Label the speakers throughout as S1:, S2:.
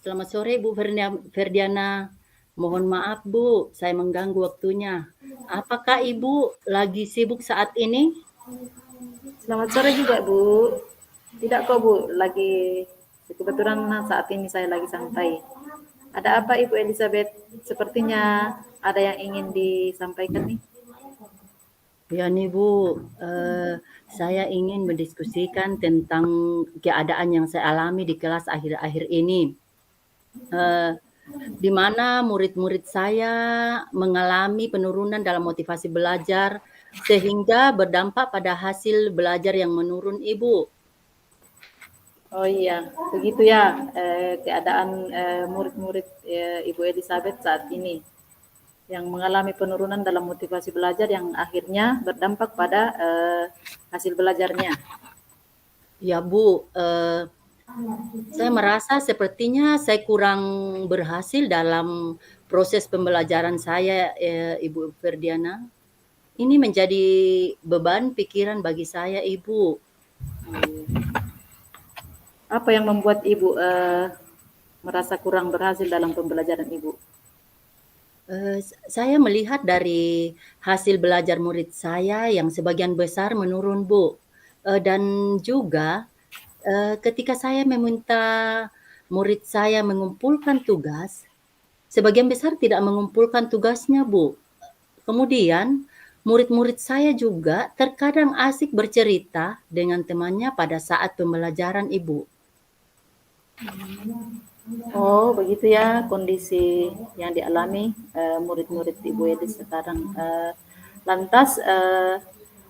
S1: Selamat sore Bu Ferdiana. Mohon maaf Bu, saya mengganggu waktunya. Apakah Ibu lagi sibuk saat ini?
S2: Selamat sore juga, Bu. Tidak kok, Bu. Kebetulan saat ini saya lagi santai. Ada apa, Ibu Elizabeth? Sepertinya ada yang ingin disampaikan nih.
S1: Ya nih Bu, saya ingin mendiskusikan tentang keadaan yang saya alami di kelas akhir-akhir ini. Di mana murid-murid saya mengalami penurunan dalam motivasi belajar sehingga berdampak pada hasil belajar yang menurun Ibu.
S2: Oh iya, begitu ya keadaan murid-murid Ibu Elizabeth saat ini yang mengalami penurunan dalam motivasi belajar yang akhirnya berdampak pada hasil belajarnya.
S1: Ya Bu, saya merasa sepertinya saya kurang berhasil dalam proses pembelajaran saya, Ibu Ferdiana. Ini menjadi beban pikiran bagi saya, Ibu.
S2: Apa yang membuat Ibu merasa kurang berhasil dalam pembelajaran Ibu?
S1: Saya melihat dari hasil belajar murid saya yang sebagian besar menurun, Bu. Dan juga ketika saya meminta murid saya mengumpulkan tugas, sebagian besar tidak mengumpulkan tugasnya, Bu. Kemudian murid-murid saya juga terkadang asik bercerita dengan temannya pada saat pembelajaran, Ibu.
S2: Oh, begitu ya kondisi yang dialami murid-murid Ibu Elis sekarang. Lantas,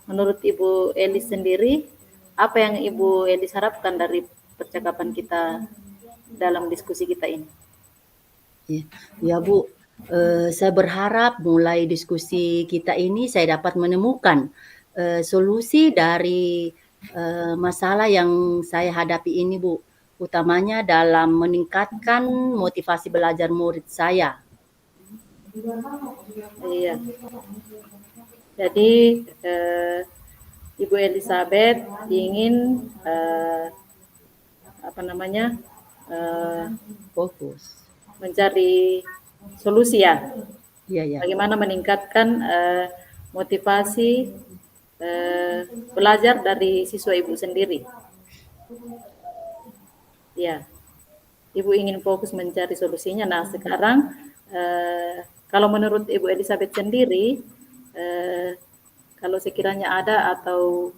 S2: menurut Ibu Elis sendiri, apa yang Ibu Elis harapkan dari percakapan kita dalam diskusi kita ini?
S1: Ya Bu, saya berharap mulai diskusi kita ini saya dapat menemukan solusi dari masalah yang saya hadapi ini Bu, utamanya dalam meningkatkan motivasi belajar murid saya.
S2: Iya. Jadi Ibu Elizabeth ingin apa namanya
S1: Fokus.
S2: mencari solusi ya.
S1: Iya, ya.
S2: Bagaimana meningkatkan motivasi belajar dari siswa Ibu sendiri. Ya, Ibu ingin fokus mencari solusinya. Nah, sekarang kalau menurut Ibu Elizabeth sendiri, kalau sekiranya ada atau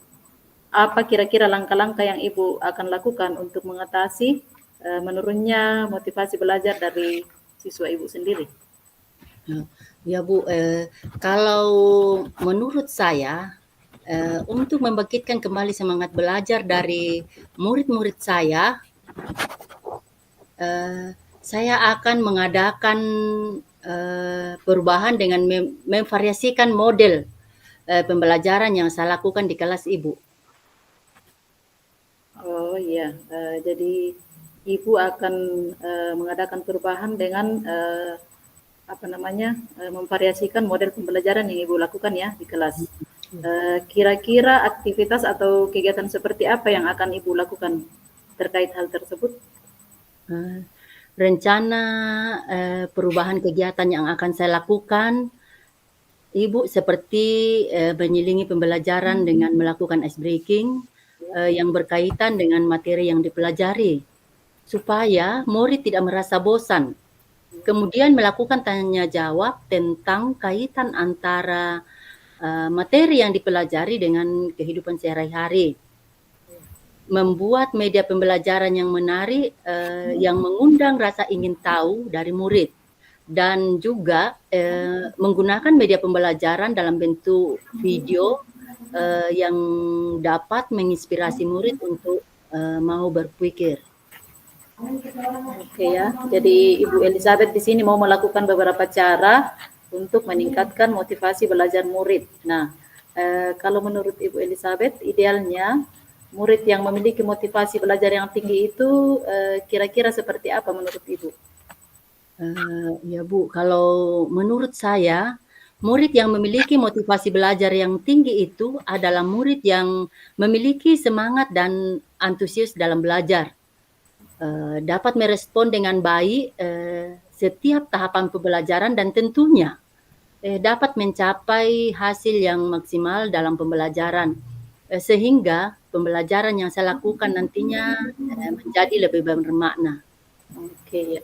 S2: apa kira-kira langkah-langkah yang Ibu akan lakukan untuk mengatasi menurunnya motivasi belajar dari siswa Ibu sendiri?
S1: Ya Bu, kalau menurut saya untuk membangkitkan kembali semangat belajar dari murid-murid saya akan mengadakan perubahan dengan memvariasikan model pembelajaran yang saya lakukan di kelas Ibu.
S2: Oh iya, jadi Ibu akan mengadakan perubahan dengan memvariasikan model pembelajaran yang Ibu lakukan ya di kelas. Kira-kira aktivitas atau kegiatan seperti apa yang akan Ibu lakukan terkait hal tersebut?
S1: Rencana perubahan kegiatan yang akan saya lakukan, Ibu, seperti menyelingi pembelajaran dengan melakukan ice breaking yang berkaitan dengan materi yang dipelajari, supaya murid tidak merasa bosan. Kemudian melakukan tanya jawab tentang kaitan antara materi yang dipelajari dengan kehidupan sehari-hari. Membuat media pembelajaran yang menarik, yang mengundang rasa ingin tahu dari murid. Dan juga menggunakan media pembelajaran dalam bentuk video yang dapat menginspirasi murid untuk mau berpikir.
S2: Oke ya, jadi Ibu Elizabeth di sini mau melakukan beberapa cara untuk meningkatkan motivasi belajar murid. Nah, kalau menurut Ibu Elizabeth, idealnya murid yang memiliki motivasi belajar yang tinggi itu kira-kira seperti apa menurut Ibu?
S1: Ya Bu, kalau menurut saya, murid yang memiliki motivasi belajar yang tinggi itu adalah murid yang memiliki semangat dan antusias dalam belajar. dapat merespon dengan baik setiap tahapan pembelajaran dan tentunya dapat mencapai hasil yang maksimal dalam pembelajaran sehingga pembelajaran yang saya lakukan nantinya menjadi lebih bermakna.
S2: Oke, ya.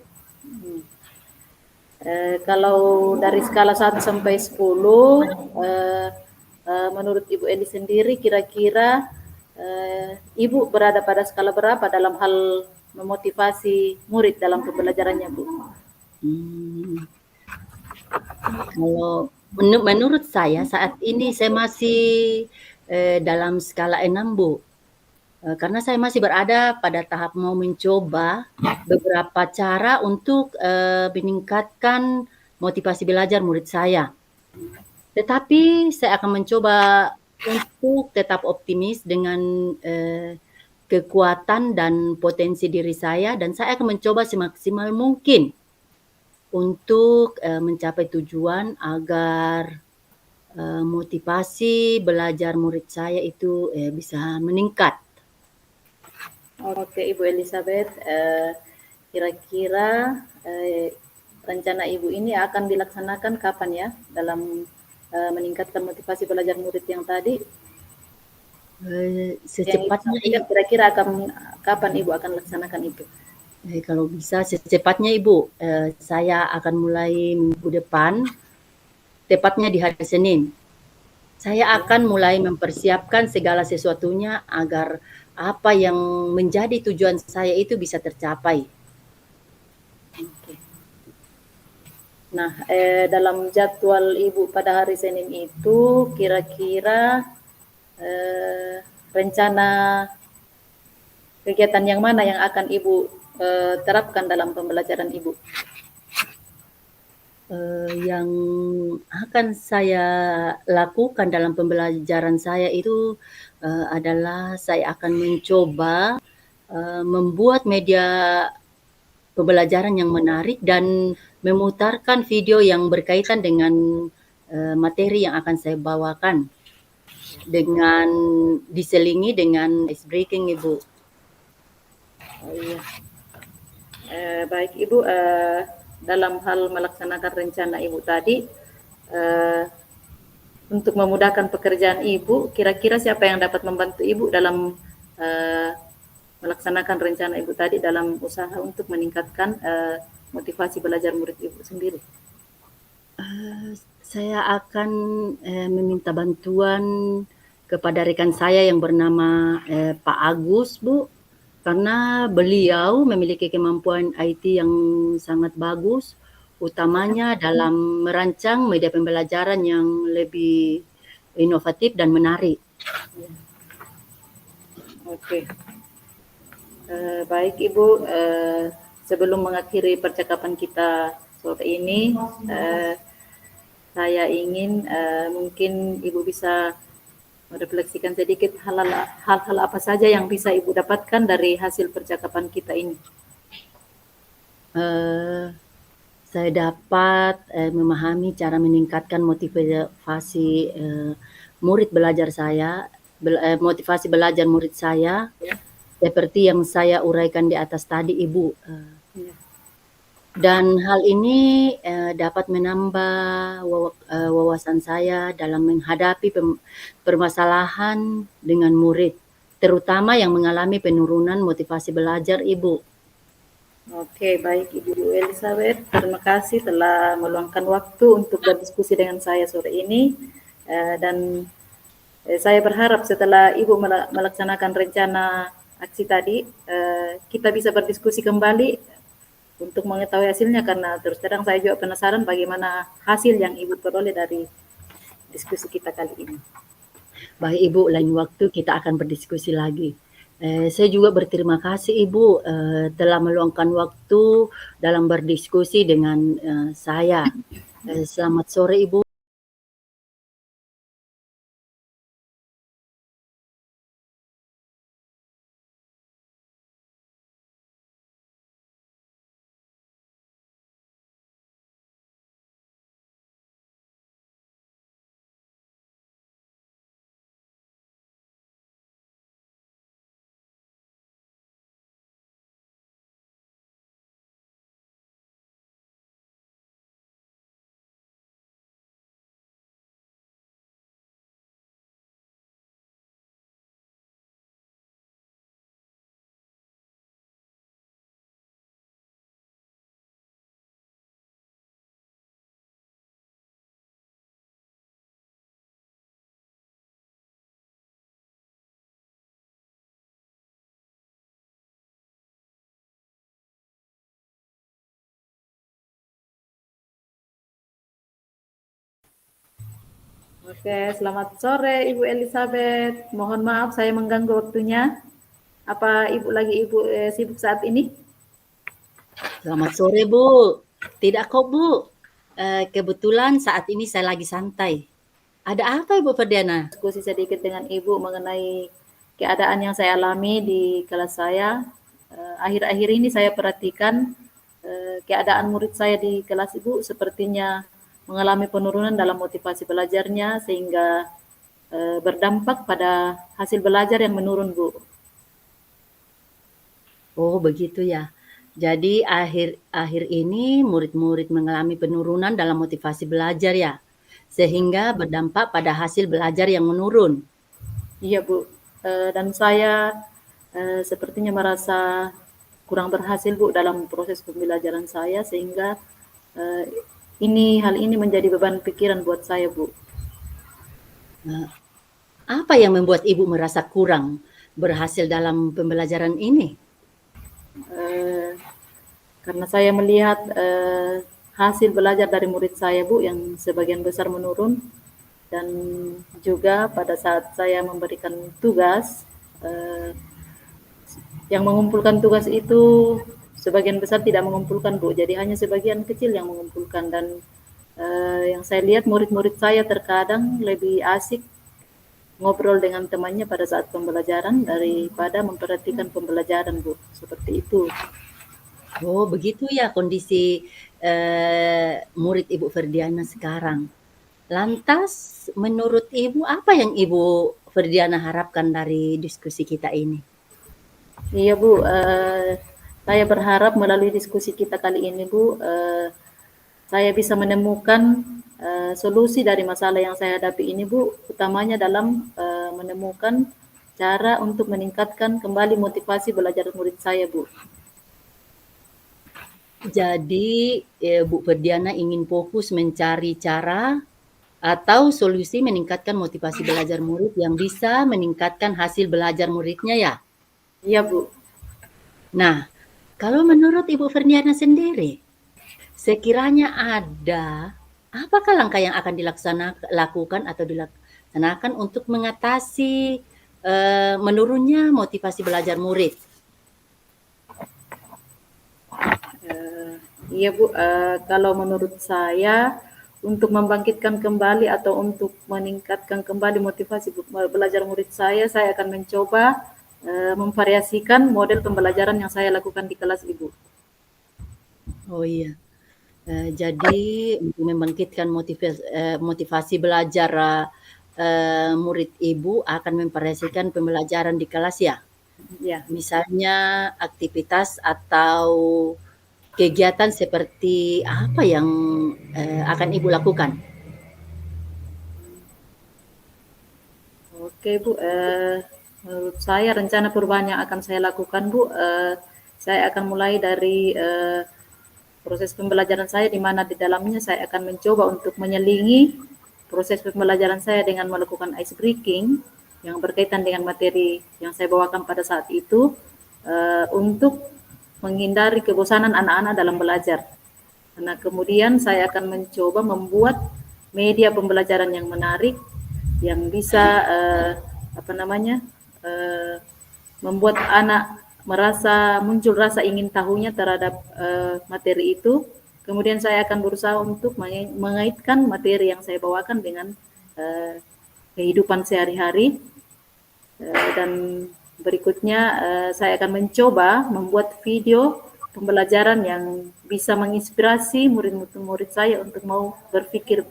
S2: Kalau dari skala 1 sampai 10, menurut Ibu Eli sendiri kira-kira Ibu berada pada skala berapa dalam hal memotivasi murid dalam pembelajarannya, Bu?
S1: Hmm, Kalau menurut saya saat ini saya masih dalam skala 6, Bu. Karena saya masih berada pada tahap mau mencoba beberapa cara untuk meningkatkan motivasi belajar murid saya. Tetapi saya akan mencoba untuk tetap optimis dengan kekuatan dan potensi diri saya dan saya akan mencoba semaksimal mungkin untuk mencapai tujuan agar motivasi belajar murid saya itu bisa meningkat.
S2: Oke, Ibu Elizabeth, kira-kira rencana Ibu ini akan dilaksanakan kapan ya dalam meningkatkan motivasi belajar murid yang tadi? Yang Ibu
S1: Secepatnya
S2: sampaikan kira-kira akan kapan Ibu akan laksanakan itu?
S1: kalau bisa secepatnya Ibu, saya akan mulai minggu depan, tepatnya di hari Senin. Saya akan mulai mempersiapkan segala sesuatunya agar apa yang menjadi tujuan saya itu bisa tercapai.
S2: Oke. Nah, dalam jadwal Ibu pada hari Senin itu kira-kira rencana kegiatan yang mana yang akan Ibu terapkan dalam pembelajaran Ibu?
S1: Yang akan saya lakukan dalam pembelajaran saya itu adalah saya akan mencoba membuat media pembelajaran yang menarik dan memutarkan video yang berkaitan dengan materi yang akan saya bawakan dengan diselingi dengan ice breaking, Ibu.
S2: Oh iya. Baik Ibu, dalam hal melaksanakan rencana Ibu tadi, untuk memudahkan pekerjaan Ibu, kira-kira siapa yang dapat membantu Ibu dalam melaksanakan rencana Ibu tadi dalam usaha untuk meningkatkan motivasi belajar murid Ibu sendiri?
S1: Saya akan meminta bantuan kepada rekan saya yang bernama Pak Agus, Bu, karena beliau memiliki kemampuan IT yang sangat bagus, utamanya dalam merancang media pembelajaran yang lebih inovatif dan menarik.
S2: Oke. Baik Ibu, sebelum mengakhiri percakapan kita sore ini, saya ingin mungkin Ibu bisa merefleksikan sedikit hal-hal apa saja yang bisa Ibu dapatkan dari hasil percakapan kita ini.
S1: Eh, saya dapat memahami cara meningkatkan motivasi murid belajar saya, motivasi belajar murid saya,
S2: Ya.
S1: seperti yang saya uraikan di atas tadi, Ibu.
S2: Ya.
S1: Dan hal ini dapat menambah wawasan saya dalam menghadapi permasalahan dengan murid, terutama yang mengalami penurunan motivasi belajar, Ibu.
S2: Oke, baik Ibu Elizabeth, terima kasih telah meluangkan waktu untuk berdiskusi dengan saya sore ini. Dan saya berharap setelah Ibu melaksanakan rencana aksi tadi, kita bisa berdiskusi kembali untuk mengetahui hasilnya, karena terus terang saya juga penasaran bagaimana hasil yang Ibu peroleh dari diskusi kita kali ini.
S1: Baik Ibu, lain waktu kita akan berdiskusi lagi. Saya juga berterima kasih Ibu telah meluangkan waktu dalam berdiskusi dengan saya. Selamat sore Ibu.
S2: Oke, selamat sore Ibu Elizabeth. Mohon maaf saya mengganggu waktunya. Apa Ibu sibuk saat ini?
S1: Selamat sore, Bu. Tidak kok, Bu. Kebetulan saat ini saya lagi santai. Ada apa, Ibu Ferdiana?
S2: Diskusi sedikit dengan Ibu mengenai keadaan yang saya alami di kelas saya. Akhir-akhir ini saya perhatikan keadaan murid saya di kelas Ibu sepertinya mengalami penurunan dalam motivasi belajarnya sehingga berdampak pada hasil belajar yang menurun, Bu.
S1: Oh, begitu ya. Jadi akhir-akhir ini murid-murid mengalami penurunan dalam motivasi belajar ya, sehingga berdampak pada hasil belajar yang menurun.
S2: Iya, Bu. Dan saya sepertinya merasa kurang berhasil, Bu, dalam proses pembelajaran saya sehingga eh, hal ini menjadi beban pikiran buat saya, Bu.
S1: Nah, apa yang membuat Ibu merasa kurang berhasil dalam pembelajaran ini?
S2: Eh, karena saya melihat hasil belajar dari murid saya, Bu, yang sebagian besar menurun dan juga pada saat saya memberikan tugas eh, yang mengumpulkan tugas itu sebagian besar tidak mengumpulkan, Bu. Jadi hanya sebagian kecil yang mengumpulkan dan yang saya lihat murid-murid saya terkadang lebih asik ngobrol dengan temannya pada saat pembelajaran daripada memperhatikan pembelajaran, Bu. Seperti itu.
S1: Oh, begitu ya kondisi murid Ibu Ferdiana sekarang. Lantas, menurut Ibu, apa yang Ibu Ferdiana harapkan dari diskusi kita ini?
S2: Iya, Bu. Saya berharap melalui diskusi kita kali ini, Bu, saya bisa menemukan solusi dari masalah yang saya hadapi ini, Bu, utamanya dalam menemukan cara untuk meningkatkan kembali motivasi belajar murid saya, Bu.
S1: Jadi, Bu Ferdiana ingin fokus mencari cara atau solusi meningkatkan motivasi belajar murid yang bisa meningkatkan hasil belajar muridnya ya?
S2: Iya, Bu.
S1: Nah, kalau menurut Ibu Ferdiana sendiri, sekiranya ada, apakah langkah yang akan dilakukan atau dilaksanakan untuk mengatasi menurunnya motivasi belajar murid?
S2: Iya, Bu. Kalau menurut saya untuk membangkitkan kembali atau untuk meningkatkan kembali motivasi belajar murid saya akan mencoba memvariasikan model pembelajaran yang saya lakukan di kelas, Ibu.
S1: Oh iya. Jadi untuk membangkitkan motivasi belajar murid Ibu akan memvariasikan pembelajaran di kelas ya?
S2: Ya.
S1: Misalnya aktivitas atau kegiatan seperti apa yang akan Ibu lakukan?
S2: Oke, Bu. Menurut saya rencana perubahan yang akan saya lakukan, Bu, saya akan mulai dari proses pembelajaran saya di mana di dalamnya saya akan mencoba untuk menyelingi proses pembelajaran saya dengan melakukan ice breaking yang berkaitan dengan materi yang saya bawakan pada saat itu untuk menghindari kebosanan anak-anak dalam belajar. Nah, kemudian saya akan mencoba membuat media pembelajaran yang menarik yang bisa apa namanya membuut anak merasa muncul rasa ingin tahunya terhadap materi itu. Kemudian saya akan berusaha untuk mengaitkan materi yang saya bawakan dengan kehidupan sehari-hari dan berikutnya saya akan mencoba membuat video pembelajaran yang bisa menginspirasi murid-murid saya untuk mau berpikir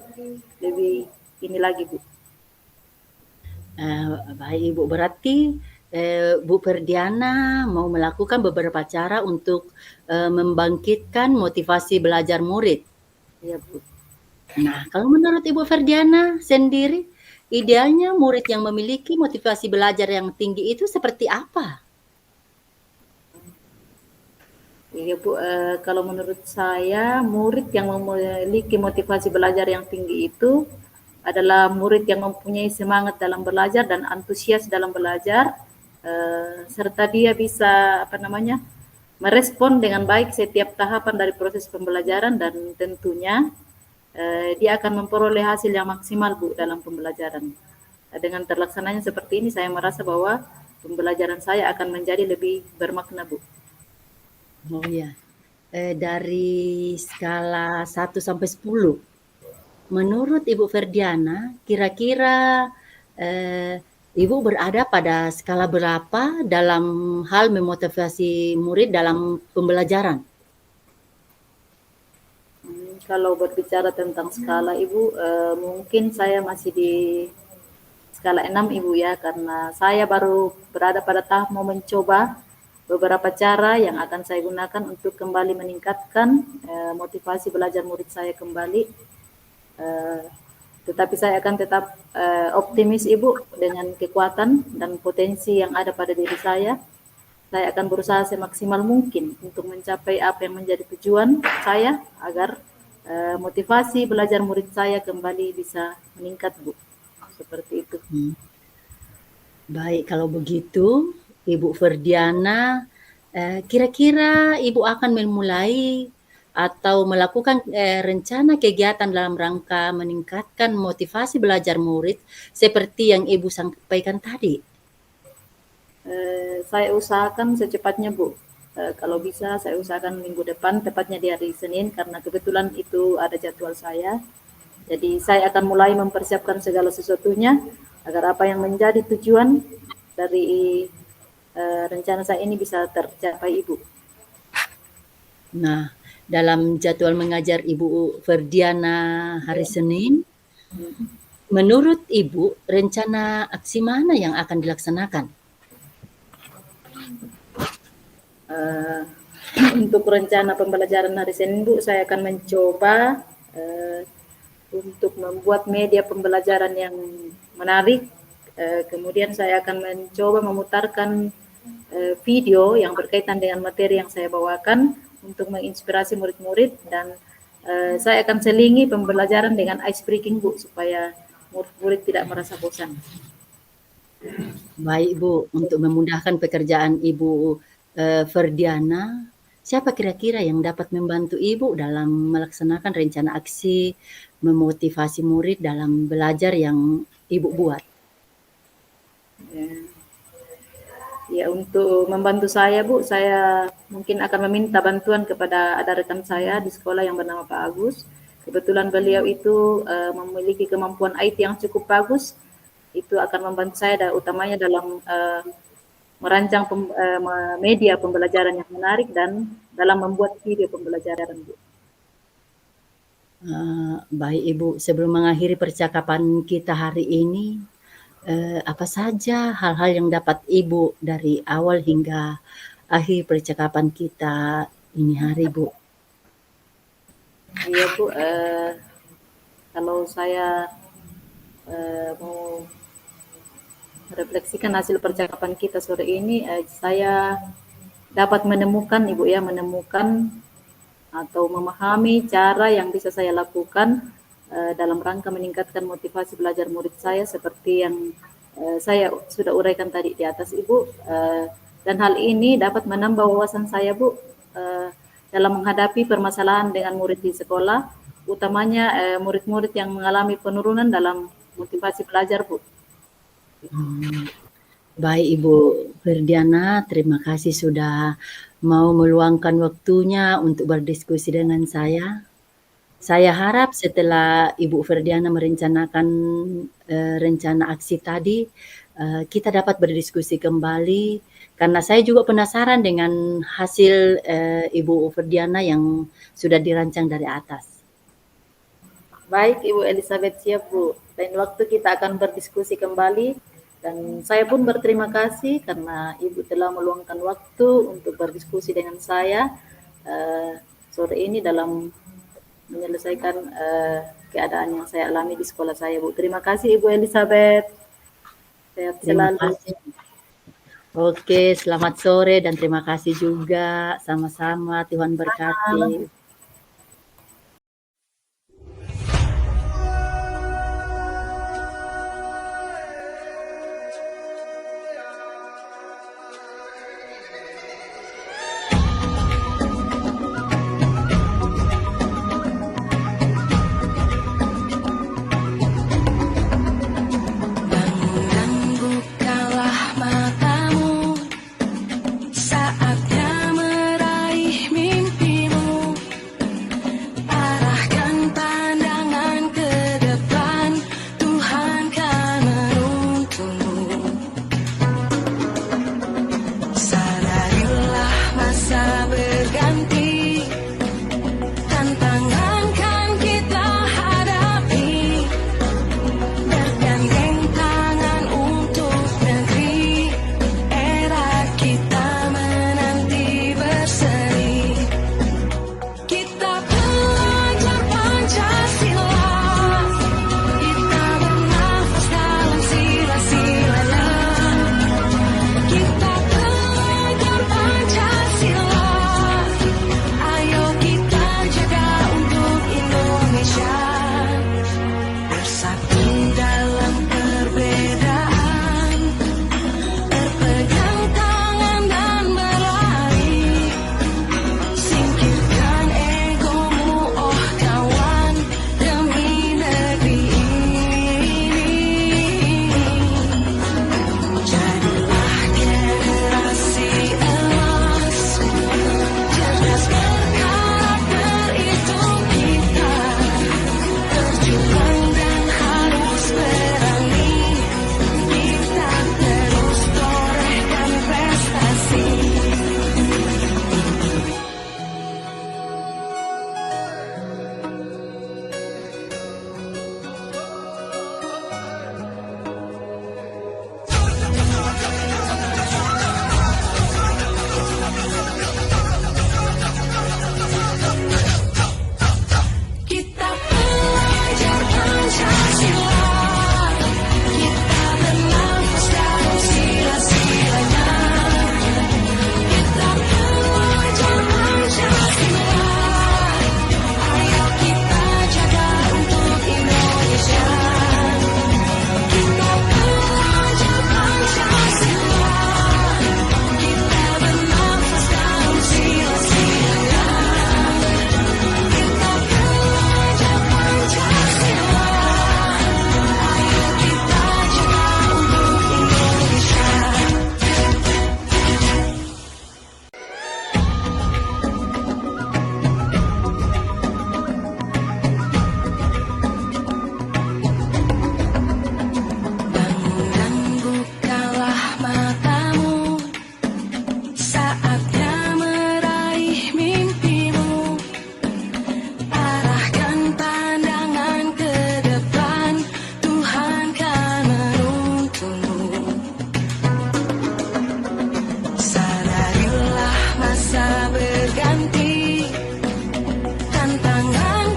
S2: lebih ini lagi, Bu.
S1: Baik Ibu, berarti Bu Ferdiana mau melakukan beberapa cara untuk membangkitkan motivasi belajar murid.
S2: Iya, Bu.
S1: Nah, kalau menurut Ibu Ferdiana sendiri, idealnya murid yang memiliki motivasi belajar yang tinggi itu seperti apa?
S2: Iya, Bu. Kalau menurut saya, murid yang memiliki motivasi belajar yang tinggi itu adalah murid yang mempunyai semangat dalam belajar dan antusias dalam belajar, serta dia bisa apa namanya merespon dengan baik setiap tahapan dari proses pembelajaran dan tentunya dia akan memperoleh hasil yang maksimal Bu dalam pembelajaran. Dengan terlaksananya seperti ini saya merasa bahwa pembelajaran saya akan menjadi lebih bermakna Bu.
S1: Oh ya, dari skala 1 sampai 10, menurut Ibu Ferdiana, kira-kira Ibu berada pada skala berapa dalam hal memotivasi murid dalam pembelajaran?
S2: Kalau berbicara tentang skala Ibu, mungkin saya masih di skala 6 Ibu ya, karena saya baru berada pada tahap mau mencoba beberapa cara yang akan saya gunakan untuk kembali meningkatkan motivasi belajar murid saya kembali. Tetapi saya akan tetap optimis Ibu dengan kekuatan dan potensi yang ada pada diri saya. Saya akan berusaha semaksimal mungkin untuk mencapai apa yang menjadi tujuan saya agar motivasi belajar murid saya kembali bisa meningkat Bu. Seperti itu.
S1: Baik, kalau begitu Ibu Ferdiana, kira-kira Ibu akan memulai atau melakukan rencana kegiatan dalam rangka meningkatkan motivasi belajar murid seperti yang Ibu sampaikan tadi?
S2: Saya usahakan secepatnya Bu. Kalau bisa saya usahakan minggu depan, tepatnya di hari Senin, karena kebetulan itu ada jadwal saya. Jadi saya akan mulai mempersiapkan segala sesuatunya agar apa yang menjadi tujuan dari rencana saya ini bisa tercapai Ibu.
S1: Nah, dalam jadwal mengajar Ibu Ferdiana hari Senin, menurut Ibu rencana aksi mana yang akan dilaksanakan?
S2: Untuk rencana pembelajaran hari Senin Bu, saya akan mencoba untuk membuat media pembelajaran yang menarik. Kemudian saya akan mencoba memutarkan video yang berkaitan dengan materi yang saya bawakan untuk menginspirasi murid-murid, dan saya akan selingi pembelajaran dengan ice breaking Bu, supaya murid-murid tidak merasa bosan.
S1: Baik Bu, untuk memudahkan pekerjaan Ibu Ferdiana, siapa kira-kira yang dapat membantu Ibu dalam melaksanakan rencana aksi memotivasi murid dalam belajar yang Ibu buat?
S2: Ya, untuk membantu saya Bu, saya mungkin akan meminta bantuan kepada ada rekan saya di sekolah yang bernama Pak Agus. Kebetulan beliau itu memiliki kemampuan IT yang cukup bagus. Itu akan membantu saya utamanya dalam merancang media pembelajaran yang menarik dan dalam membuat video pembelajaran Bu.
S1: Baik Ibu, sebelum mengakhiri percakapan kita hari ini, apa saja hal-hal yang dapat Ibu dari awal hingga akhir percakapan kita ini hari Bu?
S2: Iya Bu, kalau saya mau merefleksikan hasil percakapan kita sore ini, saya dapat menemukan Ibu ya, menemukan atau memahami cara yang bisa saya lakukan dalam rangka meningkatkan motivasi belajar murid saya seperti yang saya sudah uraikan tadi di atas Ibu, dan hal ini dapat menambah wawasan saya Bu dalam menghadapi permasalahan dengan murid di sekolah, utamanya murid-murid yang mengalami penurunan dalam motivasi belajar Bu.
S1: Baik Ibu Ferdiana, terima kasih sudah mau meluangkan waktunya untuk berdiskusi dengan saya. Saya harap setelah Ibu Ferdiana merencanakan rencana aksi tadi, kita dapat berdiskusi kembali, karena saya juga penasaran dengan hasil Ibu Ferdiana yang sudah dirancang dari atas.
S2: Baik Ibu Elizabeth, siap Bu. Lain waktu kita akan berdiskusi kembali, dan saya pun berterima kasih karena Ibu telah meluangkan waktu untuk berdiskusi dengan saya sore ini dalam menyelesaikan keadaan yang saya alami di sekolah saya Bu. Terima kasih Ibu Elizabeth. Sehat
S1: Terima
S2: selalu.
S1: kasih. Oke, selamat sore dan terima kasih juga. Sama-sama, Tuhan berkati.